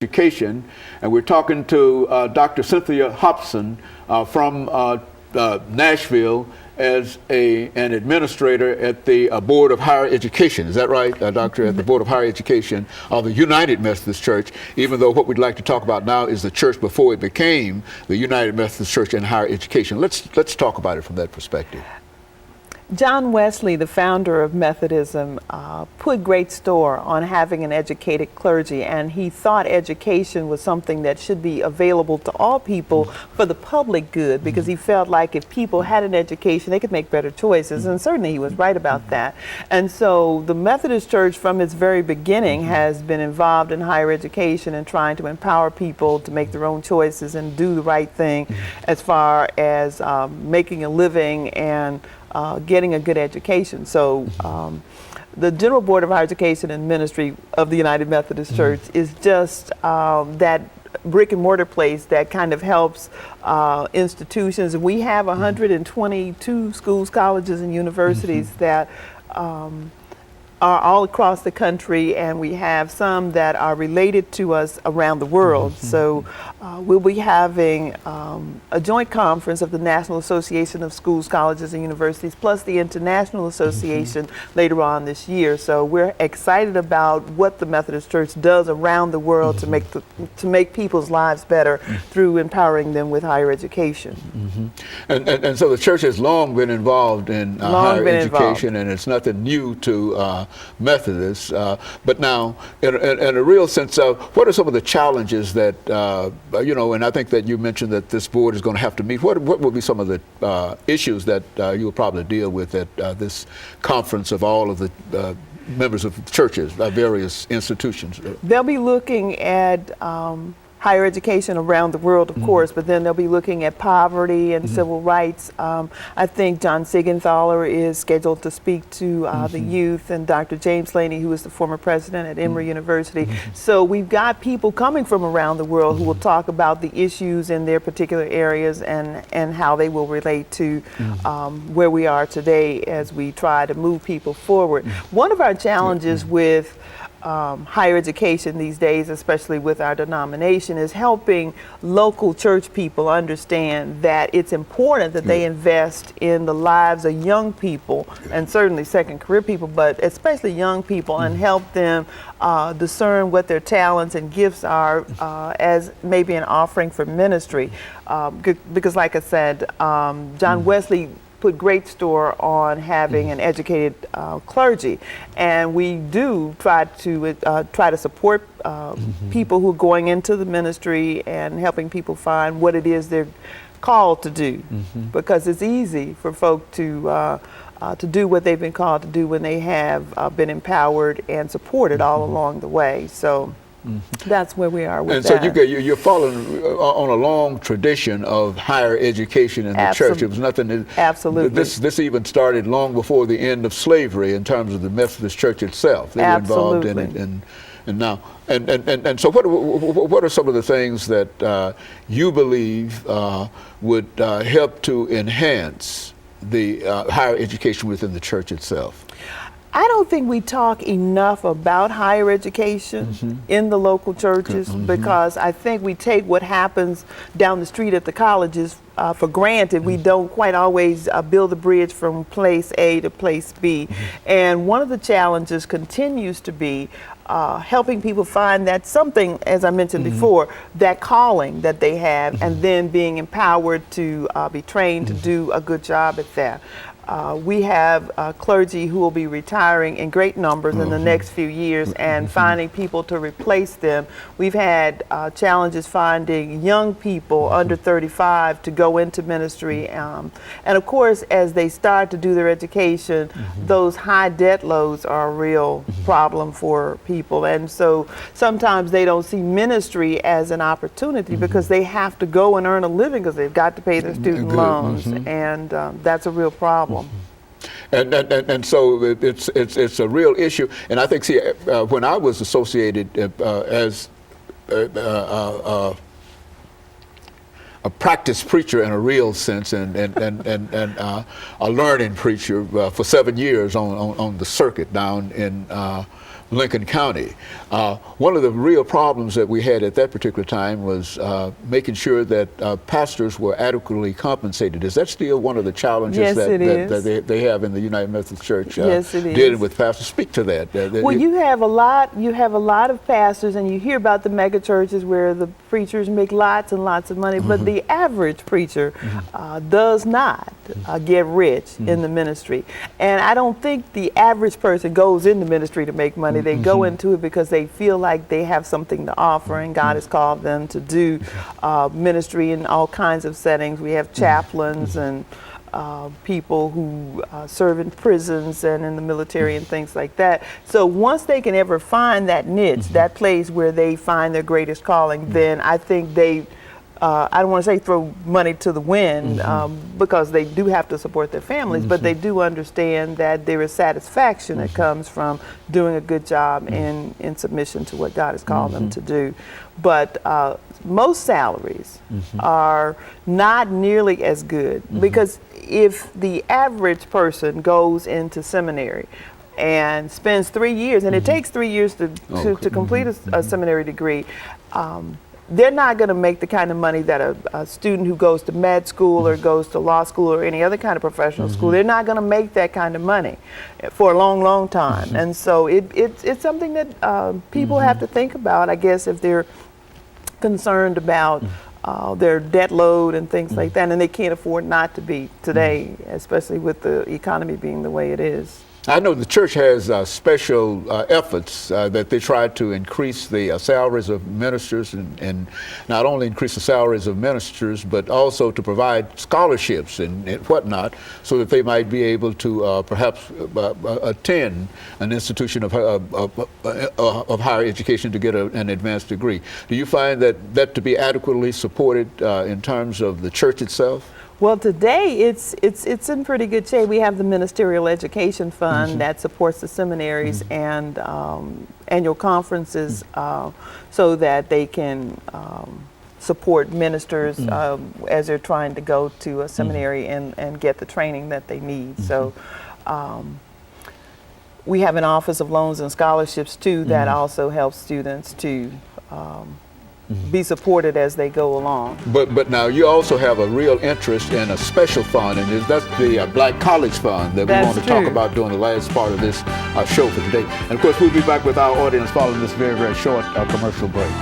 Education, and we're talking to Dr. Cynthia Hobson from Nashville as an administrator at the Board of Higher Education. Is that right, Doctor? At the Board of Higher Education of the United Methodist Church, even though what we'd like to talk about now is the church before it became the United Methodist Church in Higher Education. Let's talk about it from that perspective. John Wesley, the founder of Methodism, put great store on having an educated clergy, and he thought education was something that should be available to all people for the public good, because he felt like if people had an education, they could make better choices, and certainly he was right about that. And so the Methodist Church from its very beginning has been involved in higher education and trying to empower people to make their own choices and do the right thing as far as making a living and getting a good education. So the General Board of Higher Education and Ministry of the United Methodist Church is just that brick and mortar place that kind of helps institutions. We have 122 schools, colleges, and universities that are all across the country, and we have some that are related to us around the world. So we'll be having a joint conference of the National Association of Schools, Colleges, and Universities, plus the International Association later on this year. So we're excited about what the Methodist Church does around the world to make people's lives better through empowering them with higher education. And so the church has long been involved in higher education, and it's nothing new to Methodists, but now in a real sense of what are some of the challenges that and I think that you mentioned that this board is going to have to meet. What will be some of the issues that you'll probably deal with at this conference of all of the members of churches, various institutions? They'll be looking at higher education around the world, of course, but then they'll be looking at poverty and civil rights. I think John Siegenthaler is scheduled to speak to the youth, and Dr. James Laney, who is the former president at Emory University. So we've got people coming from around the world who will talk about the issues in their particular areas and how they will relate to where we are today as we try to move people forward. One of our challenges with higher education these days, especially with our denomination, is helping local church people understand that it's important that they invest in the lives of young people, and certainly second career people, but especially young people, and help them discern what their talents and gifts are as maybe an offering for ministry. Because like I said, John Wesley put great store on having an educated clergy, and we do try to support people who are going into the ministry and helping people find what it is they're called to do, because it's easy for folk to do what they've been called to do when they have been empowered and supported all along the way. So that's where we are with that. And so you're following on a long tradition of higher education in the church. It was nothing. Absolutely. This even started long before the end of slavery in terms of the Methodist Church itself. They were involved in it, and now and so what are some of the things that you believe would help to enhance the higher education within the church itself? I don't think we talk enough about higher education in the local churches, because I think we take what happens down the street at the colleges for granted. We don't quite always build a bridge from place A to place B. And one of the challenges continues to be helping people find that something, as I mentioned before, that calling that they have, and then being empowered to be trained to do a good job at that. We have clergy who will be retiring in great numbers in the next few years, and finding people to replace them. We've had challenges finding young people under 35 to go into ministry. And of course, as they start to do their education, those high debt loads are a real problem for people. And so sometimes they don't see ministry as an opportunity, because they have to go and earn a living because they've got to pay their student loans. And that's a real problem. And so it's a real issue. And I think, see, when I was associated as a practice preacher in a real sense, and a learning preacher for 7 years on the circuit down in Lincoln County. One of the real problems that we had at that particular time was making sure that pastors were adequately compensated. Is that still one of the challenges Yes, that they have in the United Methodist Church? Yes, it is. Dealing with pastors. Speak to that. Well, you have a lot of pastors, and you hear about the mega churches where the preachers make lots and lots of money, but the average preacher does not get rich in the ministry. And I don't think the average person goes into ministry to make money. They go into it because they feel like they have something to offer, and God has called them to do ministry in all kinds of settings. We have chaplains and people who serve in prisons and in the military and things like that. So once they can ever find that niche, that place where they find their greatest calling, then I think they, I don't want to say throw money to the wind, because they do have to support their families, but they do understand that there is satisfaction that comes from doing a good job in submission to what God has called them to do. But most salaries are not nearly as good, because if the average person goes into seminary and spends 3 years, and it takes 3 years to complete a seminary degree, they're not going to make the kind of money that a student who goes to med school or goes to law school or any other kind of professional school, they're not going to make that kind of money for a long, long time. And so it's something that people have to think about, I guess, if they're concerned about their debt load and things like that, and they can't afford not to be today, especially with the economy being the way it is. I know the church has special efforts that they try to increase the salaries of ministers, and not only increase the salaries of ministers, but also to provide scholarships and whatnot, so that they might be able to perhaps attend an institution of higher education to get an advanced degree. Do you find that to be adequately supported in terms of the church itself? Well, today it's in pretty good shape. We have the Ministerial Education Fund that supports the seminaries and annual conferences, so that they can support ministers as they're trying to go to a seminary and get the training that they need. So we have an Office of Loans and Scholarships too that also helps students to be supported as they go along. But now you also have a real interest in a special fund, and that's the Black College Fund that we want to talk about during the last part of this show for today. And of course, we'll be back with our audience following this very, very short commercial break.